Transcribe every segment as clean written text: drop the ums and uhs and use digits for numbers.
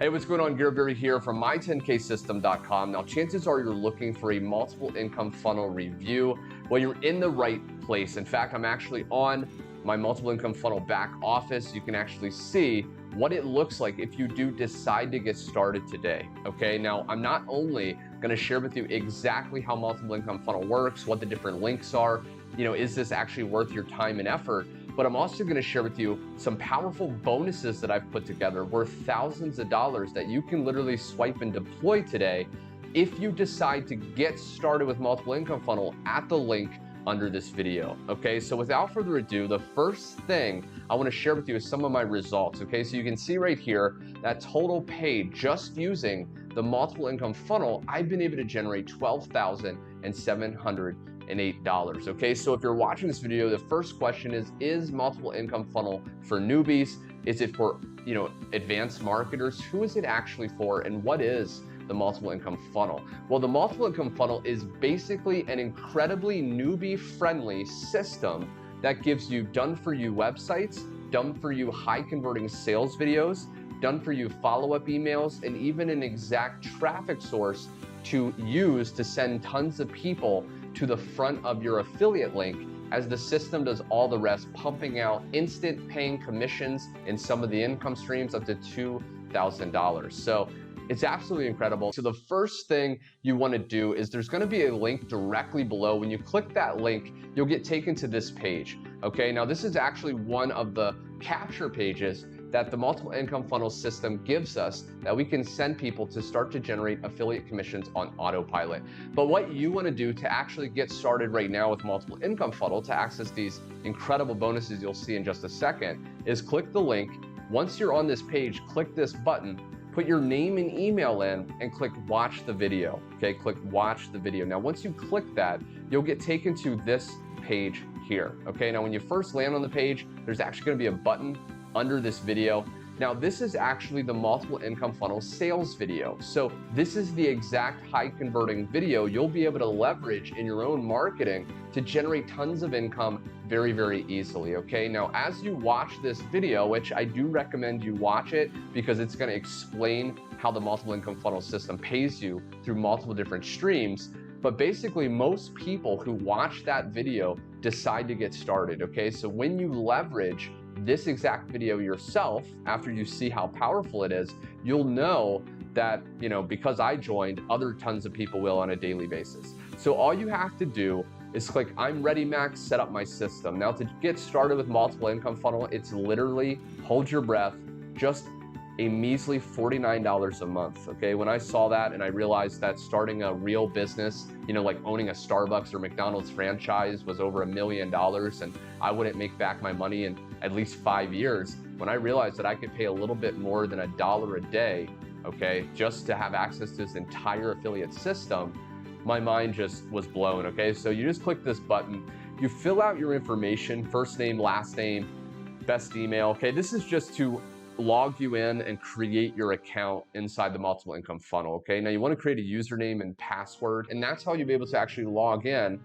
Hey, what's going on? Garrett here from my10ksystem.com. Now, chances are you're looking for a multiple income funnel review. Well, you're in the right place. In fact, I'm actually on my multiple income funnel back office. You can actually see what it looks like if you do decide to get started today. Okay, now I'm not only going to share with you exactly how multiple income funnel works, what the different links are, is this actually worth your time and effort? But I'm also going to share with you some powerful bonuses that I've put together worth thousands of dollars that you can literally swipe and deploy today if you decide to get started with multiple income funnel at the link under this video. Okay, so without further ado, the first thing I want to share with you is some of my results. Okay, so you can see right here that total paid just using the multiple income funnel, I've been able to generate $12,708. Okay, so if you're watching this video, the first question is multiple income funnel for newbies? Is it for advanced marketers? Who is it actually for, and what is the multiple income funnel? Well, the multiple income funnel is basically an incredibly newbie friendly system that gives you done for you websites, done for you high converting sales videos, done for you follow-up emails, and even an exact traffic source to use to send tons of people to the front of your affiliate link, as the system does all the rest, pumping out instant paying commissions in some of the income streams up to $2,000. So it's absolutely incredible. So the first thing you want to do is there's going to be a link directly below. When you click that link, you'll get taken to this page. Okay, now this is actually one of the capture pages that the multiple income funnel system gives us that we can send people to start to generate affiliate commissions on autopilot. But what you want to do to actually get started right now with multiple income funnel to access these incredible bonuses you'll see in just a second is click the link. Once you're on this page, click this button, put your name and email in, and click watch the video. Okay, click watch the video. Now, once you click that, you'll get taken to this page here. Okay, now when you first land on the page, there's actually going to be a button under this video. Now, this is actually the multiple income funnel sales video. So this is the exact high converting video you'll be able to leverage in your own marketing to generate tons of income very, very easily. Okay, now as you watch this video, which I do recommend you watch it because it's going to explain how the multiple income funnel system pays you through multiple different streams. But basically, most people who watch that video decide to get started. Okay, so when you leverage this exact video yourself, after you see how powerful it is, you'll know that, because I joined, other tons of people will on a daily basis. So all you have to do is click I'm ready, Max, set up my system. Now, to get started with multiple income funnel, it's literally, hold your breath, just a measly $49 a month. Okay, when I saw that and I realized that starting a real business, like owning a Starbucks or McDonald's franchise was over $1 million, and I wouldn't make back my money in at least 5 years. When I realized that I could pay a little bit more than $1 a day, okay, just to have access to this entire affiliate system, my mind just was blown. Okay, so you just click this button, you fill out your information, first name, last name, best email. Okay, this is just to log you in and create your account inside the multiple income funnel. Okay, now you want to create a username and password, and that's how you'll be able to actually log in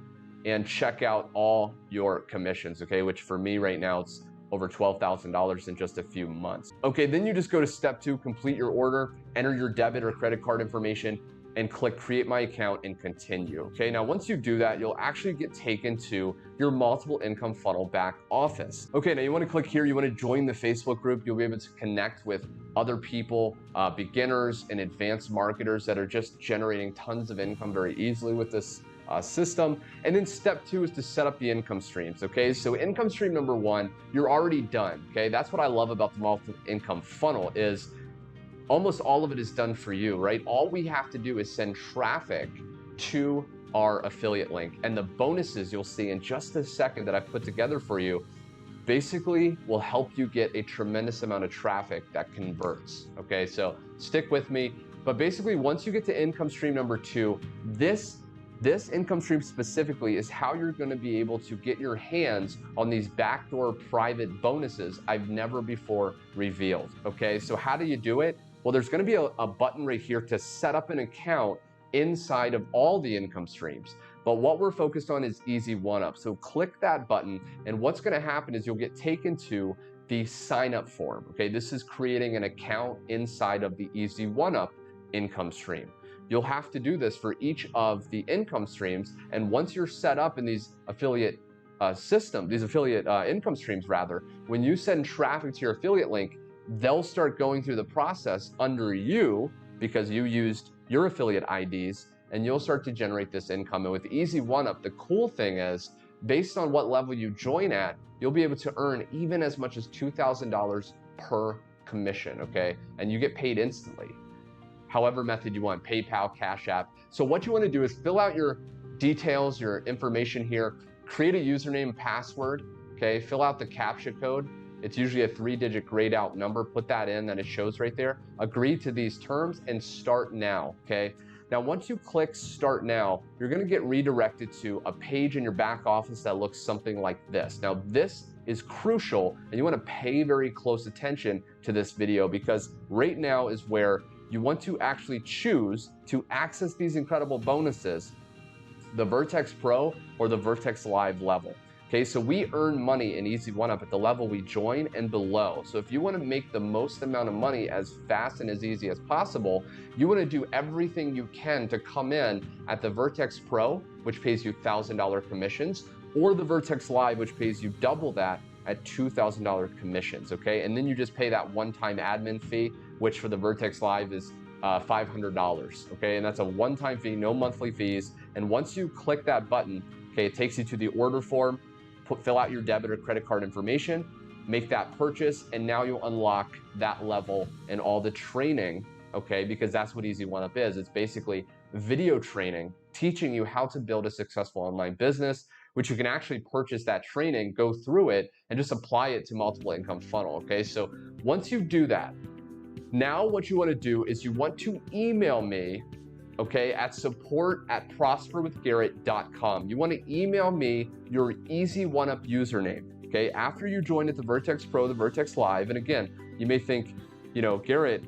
and check out all your commissions. Okay, which for me right now, it's over $12,000 in just a few months. Okay, then you just go to step 2, complete your order, enter your debit or credit card information, and click create my account and continue. Okay, now once you do that, you'll actually get taken to your multiple income funnel back office. Okay, now you want to click here, you want to join the Facebook group. You'll be able to connect with other people, beginners and advanced marketers that are just generating tons of income very easily with this system. And then step 2 is to set up the income streams. Okay, so income stream number 1, you're already done. Okay, that's what I love about the multiple income funnel is almost all of it is done for you, right? All we have to do is send traffic to our affiliate link, and the bonuses you'll see in just a second that I've put together for you basically will help you get a tremendous amount of traffic that converts. Okay, so stick with me. But basically, once you get to income stream number 2, this income stream specifically is how you're going to be able to get your hands on these backdoor private bonuses I've never before revealed. Okay, so how do you do it? Well, there's going to be a button right here to set up an account inside of all the income streams. But what we're focused on is easy one-up. So click that button, and what's going to happen is you'll get taken to the sign up form. Okay, this is creating an account inside of the 𝐰𝐡𝐚 income stream. You'll have to do this for each of the income streams. And once you're set up in these affiliate income streams rather, when you send traffic to your affiliate link, they'll start going through the process under you because you used your affiliate IDs, and you'll start to generate this income. And with 𝐰𝐡𝐚, the cool thing is, based on what level you join at, you'll be able to earn even as much as $2,000 per commission, okay? And you get paid instantly. However method you want, PayPal, Cash App. So what you want to do is fill out your details, your information here, create a username and password, okay? Fill out the CAPTCHA code. It's usually a 3-digit grayed out number. Put that in, that it shows right there. Agree to these terms and start now, okay? Now, once you click Start Now, you're gonna get redirected to a page in your back office that looks something like this. Now, this is crucial, and you wanna pay very close attention to this video, because right now is where you want to actually choose to access these incredible bonuses, the Vertex Pro or the Vertex Live level. Okay, so we earn money in 𝐰𝐡𝐚 at the level we join and below. So if you want to make the most amount of money as fast and as easy as possible, you want to do everything you can to come in at the Vertex Pro, which pays you $1,000 commissions, or the Vertex Live, which pays you double that at $2,000 commissions, okay? And then you just pay that one-time admin fee, which for the Vertex Live is $500, okay? And that's a one-time fee, no monthly fees. And once you click that button, okay, it takes you to the order form. Fill out your debit or credit card information, make that purchase, and now you'll unlock that level and all the training, okay? Because that's what 𝐰𝐡𝐚 is. It's basically video training, teaching you how to build a successful online business, which you can actually purchase that training, go through it, and just apply it to multiple income funnel, okay? So once you do that, now what you want to do is you want to email me, okay, at support@prosperwithgarrett.com. You want to email me your 𝐰𝐡𝐚 username, okay? After you join at the Vertex Pro, the Vertex Live, and again, you may think, you know, Garrett,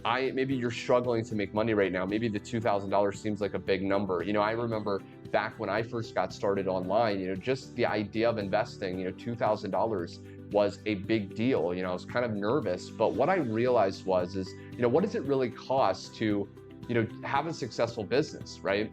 maybe you're struggling to make money right now. Maybe the $2,000 seems like a big number. You know, I remember back when I first got started online, you know, just the idea of investing, you know, $2,000 was a big deal. You know, I was kind of nervous, but what I realized is, you know, what does it really cost to, you know, have a successful business, right?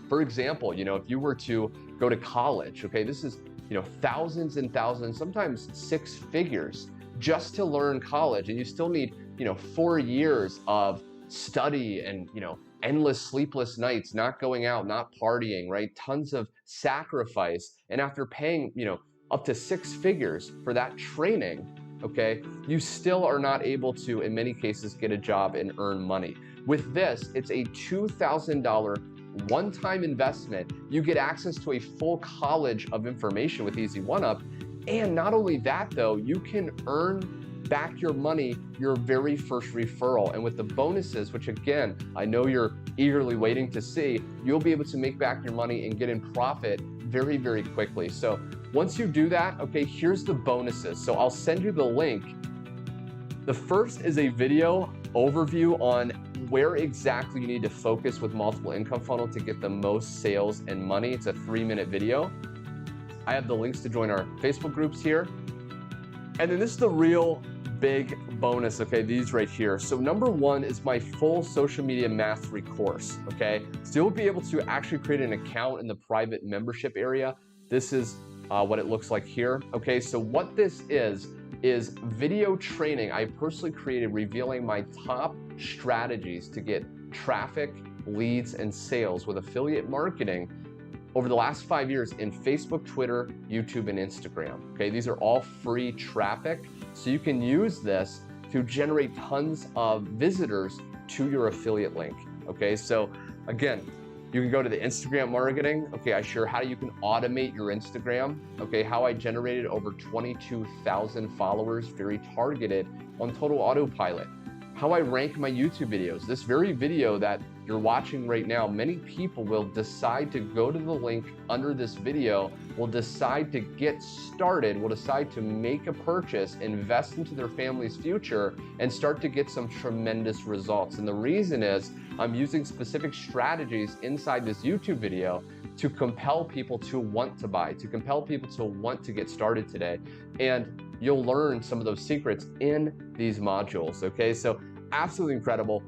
For example, you know, if you were to go to college, okay, this is, you know, thousands and thousands, sometimes 6 figures just to learn college. And you still need, you know, 4 years of study and, you know, endless sleepless nights, not going out, not partying, right? Tons of sacrifice. And after paying, you know, up to 6 figures for that training, okay, you still are not able to, in many cases, get a job and earn money. With this, it's a $2,000 one-time investment. You get access to a full college of information with 𝐰𝐡𝐚. And not only that though, you can earn back your money your very first referral. And with the bonuses, which again, I know you're eagerly waiting to see, you'll be able to make back your money and get in profit very, very quickly. So once you do that, okay, here's the bonuses. So I'll send you the link. The first is a video overview on where exactly you need to focus with multiple income funnel to get the most sales and money. It's a 3-minute video. I have the links to join our Facebook groups here. And then this is the real big bonus, okay, these right here. So number 1 is my full social media mastery course, okay? So you'll be able to actually create an account in the private membership area. This is what it looks like here, okay? So what this is video training I personally created revealing my top strategies to get traffic, leads, and sales with affiliate marketing over the last 5 years in Facebook, Twitter, YouTube, and Instagram. Okay, these are all free traffic, so you can use this to generate tons of visitors to your affiliate link. Okay, so again, you can go to the Instagram marketing. Okay, I share how you can automate your Instagram. Okay, how I generated over 22,000 followers, very targeted on total autopilot. How I rank my YouTube videos. This very video that you're watching right now, many people will decide to go to the link under this video, will decide to get started, will decide to make a purchase, invest into their family's future, and start to get some tremendous results. And the reason is I'm using specific strategies inside this YouTube video to compel people to want to buy, to compel people to want to get started today. And you'll learn some of those secrets in these modules, okay? So absolutely incredible.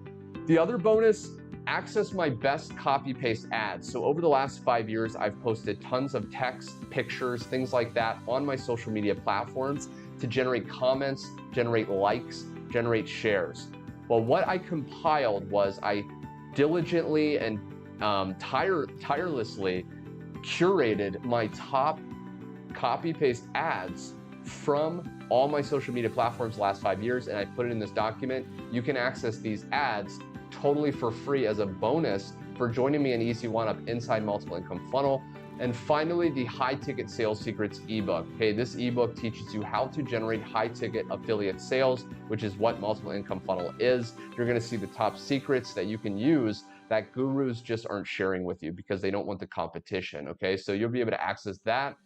The other bonus, access my best copy-paste ads. So over the last 5 years, I've posted tons of text, pictures, things like that on my social media platforms to generate comments, generate likes, generate shares. Well, what I compiled was I diligently and tirelessly curated my top copy-paste ads from all my social media platforms the last 5 years, and I put it in this document. You can access these ads totally for free as a bonus for joining me in Easy One Up Inside Multiple Income Funnel. And finally, the High Ticket Sales Secrets ebook. Okay, this ebook teaches you how to generate high ticket affiliate sales, which is what Multiple Income Funnel is. You're gonna see the top secrets that you can use that gurus just aren't sharing with you because they don't want the competition, okay? So you'll be able to access that.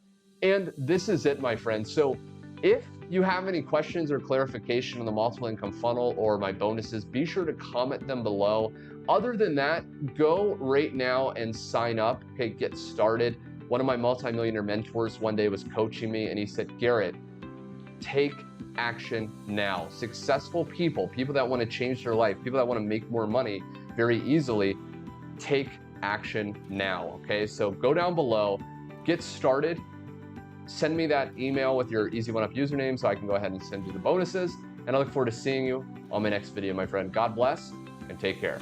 And this is it, my friends. So if you have any questions or clarification on the Multiple Income Funnel or my bonuses, be sure to comment them below. Other than that, go right now and sign up, okay, get started. One of my multimillionaire mentors one day was coaching me and he said, Garrett, take action now. Successful people, people that want to change their life, people that want to make more money very easily, take action now, okay? So go down below, get started, send me that email with your Easy One Up username so I can go ahead and send you the bonuses. And I look forward to seeing you on my next video, my friend. God bless and take care.